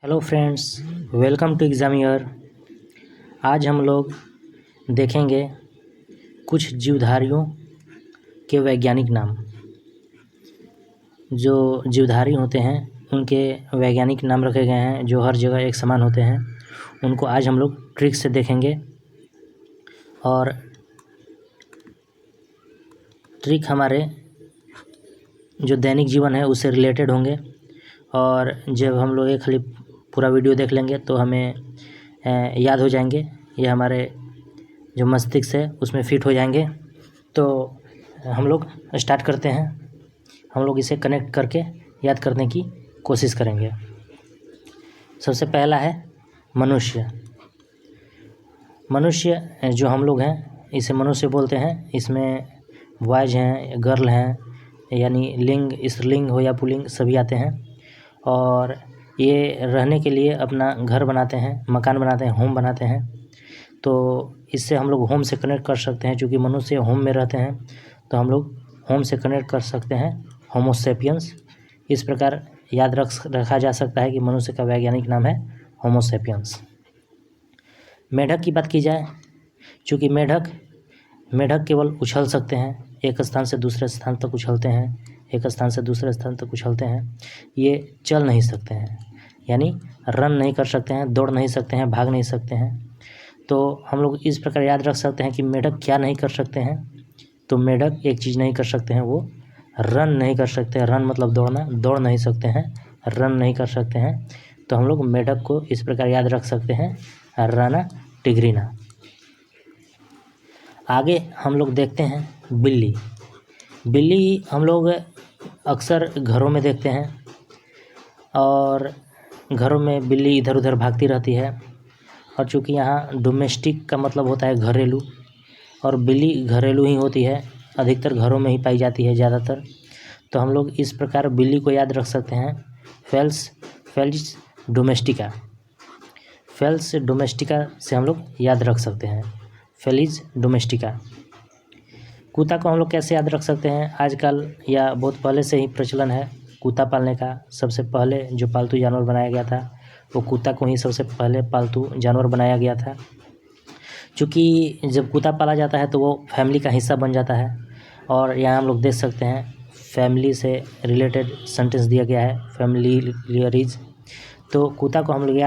Hello friends, welcome to exam year. आज हम लोग देखेंगे कुछ जीवधारियों के वैज्ञानिक नाम। जो जीवधारी होते हैं उनके वैज्ञानिक नाम रखे गए हैं जो हर जगह एक समान होते हैं। उनको आज हम लोग ट्रिक से देखेंगे और ट्रिक हमारे जो दैनिक जीवन है उससे रिलेटेड होंगे। और जब हम लोग ये खाली पूरा वीडियो देख लेंगे तो हमें याद हो जाएंगे, ये हमारे जो मस्तिष्क है उसमें फिट हो जाएंगे। तो हम लोग स्टार्ट करते हैं। हम लोग इसे कनेक्ट करके याद करने की कोशिश करेंगे। सबसे पहला है मनुष्य। मनुष्य जो हम लोग हैं इसे मनुष्य बोलते हैं। इसमें बॉयज हैं, गर्ल हैं, यानी लिंग, स्त्रीलिंग हो या पुल्लिंग सभी आते हैं। और ये रहने के लिए अपना घर बनाते हैं, मकान बनाते हैं, होम बनाते हैं। तो इससे हम लोग होम से कनेक्ट कर सकते हैं। चूँकि मनुष्य होम में रहते हैं तो हम लोग होम से कनेक्ट कर सकते हैं, होमो सेपियंस। इस प्रकार याद रखा जा सकता है कि मनुष्य का वैज्ञानिक नाम है होमो सेपियंस। मेढक की बात की जाए, चूँकि मेढक केवल उछल सकते हैं, एक स्थान से दूसरे स्थान तक उछलते हैं, एक स्थान से दूसरे स्थान तक उछलते हैं। ये चल नहीं सकते हैं, यानी रन नहीं कर सकते हैं, दौड़ नहीं सकते हैं, भाग नहीं सकते हैं। तो हम लोग इस प्रकार याद रख सकते हैं कि मेढक क्या नहीं कर सकते हैं। तो मेढक एक चीज़ नहीं कर सकते हैं, वो रन नहीं कर सकते हैं। रन मतलब दौड़ना, दौड़ नहीं सकते हैं, रन नहीं कर सकते हैं। तो हम लोग मेढक को इस प्रकार याद रख सकते हैं, राना टिग्रीना। आगे हम लोग देखते हैं बिल्ली। बिल्ली हम लोग अक्सर घरों में देखते हैं और घरों में बिल्ली इधर उधर भागती रहती है। और चूँकि यहाँ डोमेस्टिक का मतलब होता है घरेलू, और बिल्ली घरेलू ही होती है, अधिकतर घरों में ही पाई जाती है ज़्यादातर। तो हम लोग इस प्रकार बिल्ली को याद रख सकते हैं, फेलिस डोमेस्टिका। फेलिस डोमेस्टिका से हम लोग याद रख सकते हैं, फेलिस डोमेस्टिका। कुत्ता को हम लोग कैसे याद रख सकते हैं? आजकल या बहुत पहले से ही प्रचलन है कुत्ता पालने का। सबसे पहले जो पालतू जानवर बनाया गया था वो कुत्ता को ही सबसे पहले पालतू जानवर बनाया गया था। क्योंकि जब कुत्ता पाला जाता है तो वो फैमिली का हिस्सा बन जाता है। और यहाँ हम लोग देख सकते हैं फैमिली से रिलेटेड सेंटेंस दिया गया है, फैमिलियरिज। तो कुत्ता को हम लोग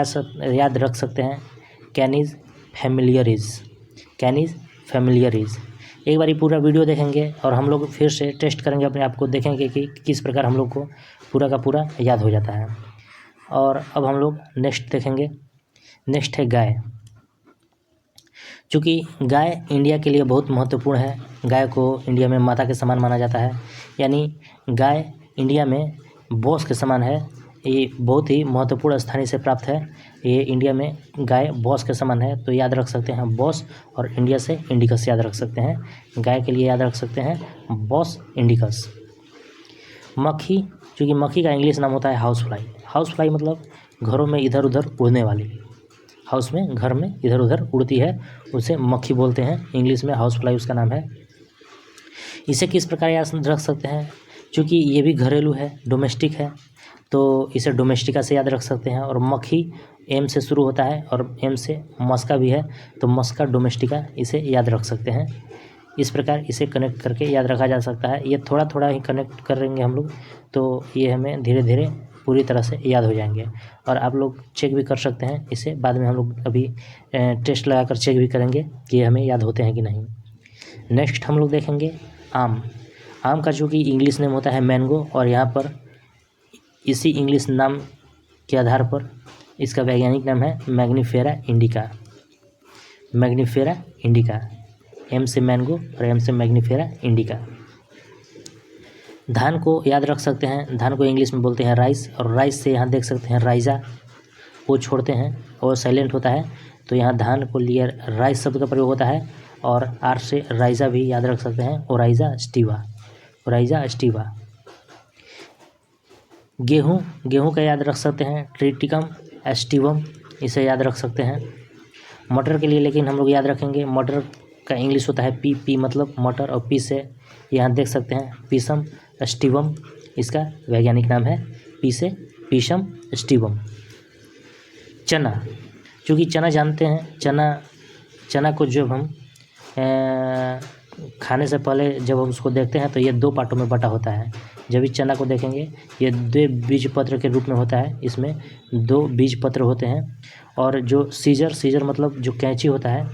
याद रख सकते हैं, कैनिज फैमिलियरिज, कैनिज फैमिलियरिज। एक बार पूरा वीडियो देखेंगे और हम लोग फिर से टेस्ट करेंगे अपने आप को, देखेंगे कि किस प्रकार हम लोग को पूरा का पूरा याद हो जाता है। और अब हम लोग नेक्स्ट देखेंगे। नेक्स्ट है गाय। चूँकि गाय इंडिया के लिए बहुत महत्वपूर्ण है, गाय को इंडिया में माता के समान माना जाता है। यानी गाय इंडिया में बॉस के समान है, ये बहुत ही महत्वपूर्ण स्थानीय से प्राप्त है। ये इंडिया में गाय बॉस के समान है, तो याद रख सकते हैं बॉस, और इंडिया से इंडिकस याद रख सकते हैं। गाय के लिए याद रख सकते हैं बॉस इंडिकस। मक्खी, क्योंकि मक्खी का इंग्लिश नाम होता है हाउस फ्लाई। हाउस फ्लाई मतलब घरों में इधर उधर उड़ने वाली, हाउस में, घर में इधर उधर उड़ती है, उसे मक्खी बोलते हैं। इंग्लिश में हाउस फ्लाई उसका नाम है। इसे किस प्रकार याद रख सकते हैं? क्योंकि ये भी घरेलू है, डोमेस्टिक है, तो इसे डोमेस्टिका से याद रख सकते हैं। और मक्खी एम से शुरू होता है और एम से मस्का भी है, तो मस्का डोमेस्टिका, इसे याद रख सकते हैं। इस प्रकार इसे कनेक्ट करके याद रखा जा सकता है। ये थोड़ा थोड़ा ही कनेक्ट करेंगे हम लोग, तो ये हमें धीरे धीरे पूरी तरह से याद हो जाएंगे। और आप लोग चेक भी कर सकते हैं इसे, बाद में हम लोग अभी टेस्ट लगाकर चेक भी करेंगे कि हमें याद होते हैं कि नहीं। नेक्स्ट हम लोग देखेंगे आम। आम का जो कि इंग्लिश नेम होता है मैंगो, और यहाँ पर इसी इंग्लिश नाम के आधार पर इसका वैज्ञानिक नाम है Mangifera indica. Mangifera indica, M से मैंगो और एम से मैग्नीफेरा इंडिका। धान को याद रख सकते हैं, धान को इंग्लिश में बोलते हैं राइस, और राइस से यहाँ देख सकते हैं राइजा, वो छोड़ते हैं और साइलेंट होता है, तो यहाँ धान को लिए राइस शब्द का प्रयोग होता है। और आर से राइजा भी याद रख सकते हैं, ओराइजा स्टीवा, ओराइजा स्टीवा। गेहूँ का याद रख सकते हैं ट्रिटिकम एस्टिवम, इसे याद रख सकते हैं। मटर के लिए लेकिन हम लोग याद रखेंगे, मटर का इंग्लिश होता है पी मतलब मटर, और पी से यहाँ देख सकते हैं पीसम स्टीवम, इसका वैज्ञानिक नाम है पी से पीसम स्टीवम। चना, चूँकि चना जानते हैं, चना को जब हम खाने से पहले जब हम उसको देखते हैं तो ये 2 पार्टों में बटा होता है। जब इस चना को देखेंगे ये 2 बीज पत्र के रूप में होता है, इसमें 2 बीज पत्र होते हैं। और जो सीजर मतलब जो कैंची होता है,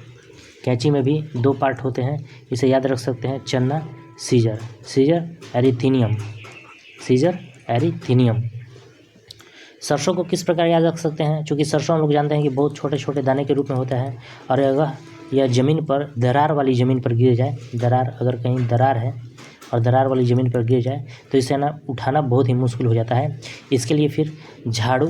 कैंची में भी 2 पार्ट होते हैं, इसे याद रख सकते हैं। चना सीजर एरीथीनियम। सरसों को किस प्रकार याद रख सकते हैं? चूँकि सरसों हम लोग जानते हैं कि बहुत छोटे छोटे दाने के रूप में होता है, और अगर यह ज़मीन पर दरार वाली ज़मीन पर गिर जाए, अगर कहीं दरार है और दरार वाली ज़मीन पर गिर जाए तो इसे ना उठाना बहुत ही मुश्किल हो जाता है। इसके लिए फिर झाड़ू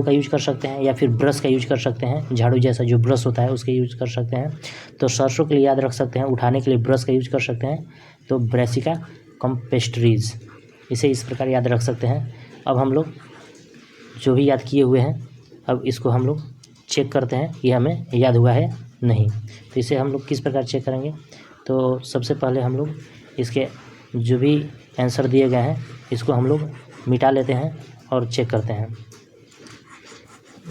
का यूज कर सकते हैं, या फिर ब्रश का यूज कर सकते हैं। झाड़ू जैसा जो ब्रश होता है उसका यूज कर सकते हैं। तो सरसों के लिए याद रख सकते हैं, उठाने के लिए ब्रश का यूज कर सकते हैं, तो ब्रेसिका कम्पेस्ट्रीज, इसे इस प्रकार याद रख सकते हैं। अब हम लोग जो भी याद किए हुए हैं, अब इसको हम लोग चेक करते हैं कि हमें याद हुआ है नहीं। तो इसे हम लोग किस प्रकार चेक करेंगे? तो सबसे पहले हम लोग इसके जो भी आंसर दिए गए हैं इसको हम लोग मिटा लेते हैं और चेक करते हैं।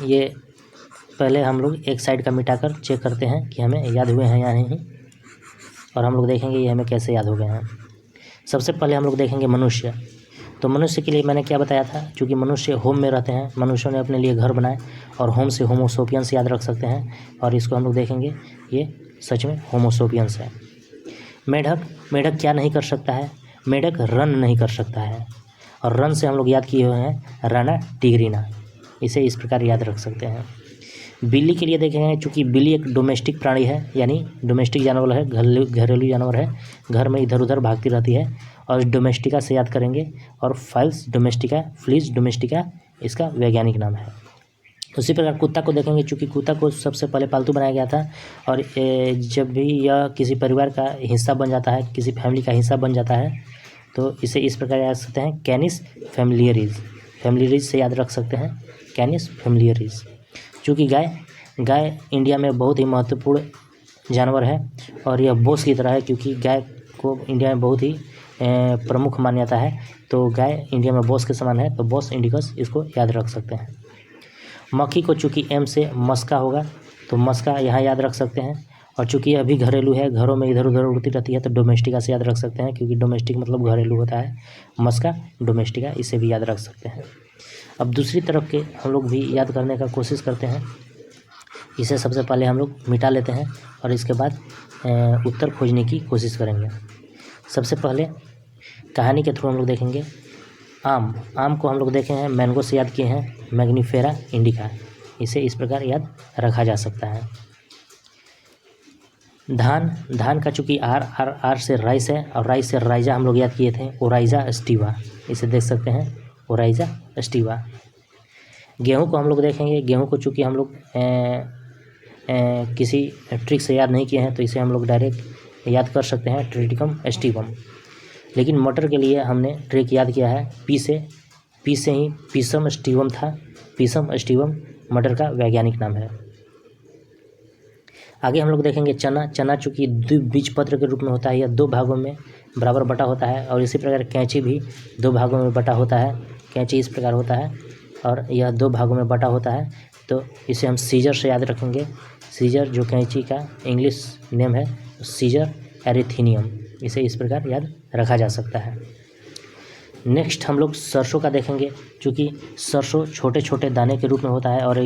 ये पहले हम लोग एक साइड का मिटाकर चेक करते हैं कि हमें याद हुए हैं या नहीं, और हम लोग देखेंगे ये हमें कैसे याद हो गए हैं। सबसे पहले हम लोग देखेंगे मनुष्य। तो मनुष्य के लिए मैंने क्या बताया था? क्योंकि मनुष्य होम में रहते हैं, मनुष्यों ने अपने लिए घर बनाए, और होम से होमोसोपियंस याद रख सकते हैं, और इसको हम लोग देखेंगे ये सच में होमोसोपियंस है। मेढक क्या नहीं कर सकता है? मेढक रन नहीं कर सकता है, और रन से हम लोग याद किए हुए हैं राना टिग्रिना, इसे इस प्रकार याद रख सकते हैं। बिल्ली के लिए देखेंगे, चूँकि बिल्ली एक डोमेस्टिक प्राणी है, यानी डोमेस्टिक जानवर है, घरेलू जानवर है, घर में इधर उधर भागती रहती है, और डोमेस्टिका से याद करेंगे, और फाइल्स डोमेस्टिका इसका वैज्ञानिक नाम है। उसी प्रकार कुत्ता को देखेंगे, चूँकि कुत्ता को सबसे पहले पालतू बनाया गया था, और जब भी यह किसी परिवार का हिस्सा बन जाता है, किसी फैमिली का हिस्सा बन जाता है, तो इसे इस प्रकार याद सकते हैं, कैनिस फैमिलियरीज से याद रख सकते हैं, कैनिस फैमिलियरीज। चूँकि गाय इंडिया में बहुत ही महत्वपूर्ण जानवर है, और यह बोस की तरह है, क्योंकि गाय को इंडिया में बहुत ही प्रमुख मान्यता है। तो गाय इंडिया में बॉस के समान है, तो बॉस इंडिकस इसको याद रख सकते हैं। मक्खी को चूँकि एम से मस्का होगा, तो मस्का यहाँ याद रख सकते हैं, और चूँकि यह भी घरेलू है, घरों में इधर उधर उड़ती रहती है, तो डोमेस्टिका से याद रख सकते हैं, क्योंकि डोमेस्टिक मतलब घरेलू होता है, मस्का डोमेस्टिका, इसे भी याद रख सकते हैं। अब दूसरी तरफ के हम लोग भी याद करने का कोशिश करते हैं। इसे सबसे पहले हम लोग मिटा लेते हैं, और इसके बाद उत्तर खोजने की कोशिश करेंगे। सबसे पहले कहानी के थ्रू हम लोग देखेंगे आम को हम लोग देखे हैं, मैंगो से याद किए हैं, मैग्नीफेरा इंडिका, इसे इस प्रकार याद रखा जा सकता है। धान का चूँकि आर से राइस है, और राइस से राइजा हम लोग याद किए थे, ओराइजा स्टीवा, इसे देख सकते हैं, ओराइजा स्टीवा। गेहूँ को हम लोग देखेंगे, गेहूँ को चूँकि हम लोग किसी ट्रिक से याद नहीं किए हैं, तो इसे हम लोग डायरेक्ट याद कर सकते हैं, ट्रिटिकम एस्टिवम। लेकिन मटर के लिए हमने ट्रिक याद किया है, पी से ही पीसम एस्टिवम था, पीसम एस्टिवम मटर का वैज्ञानिक नाम है। आगे हम लोग देखेंगे चना चूँकि द्विबीजपत्र के रूप में होता है, यह 2 भागों में बराबर बटा होता है, और इसी प्रकार कैंची भी 2 भागों में बटा होता है। कैंची इस प्रकार होता है, और यह 2 भागों में बटा होता है, तो इसे हम सीजर से याद रखेंगे। सीजर जो कैंची का इंग्लिश नेम है, सीजर एरीथीनियम, इसे इस प्रकार याद रखा जा सकता है। नेक्स्ट हम लोग सरसों का देखेंगे, चूँकि सरसों छोटे छोटे दाने के रूप में होता है, और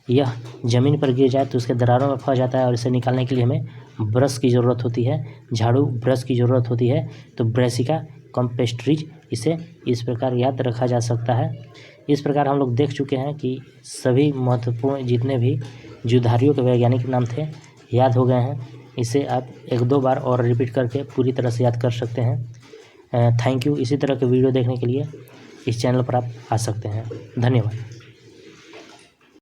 यह ज़मीन पर गिर जाए तो उसके दरारों में फंस जाता है, और इसे निकालने के लिए हमें ब्रश की ज़रूरत होती है, झाड़ू ब्रश की ज़रूरत होती है, तो ब्रेसिका कम्पेस्ट्रीज, इसे इस प्रकार याद रखा जा सकता है। इस प्रकार हम लोग देख चुके हैं कि सभी महत्वपूर्ण जितने भी जीवधारियों के वैज्ञानिक नाम थे याद हो गए हैं। इसे आप 1-2 बार और रिपीट करके पूरी तरह से याद कर सकते हैं। Thank you. इसी तरह के वीडियो देखने के लिए इस चैनल पर आप आ सकते हैं। धन्यवाद।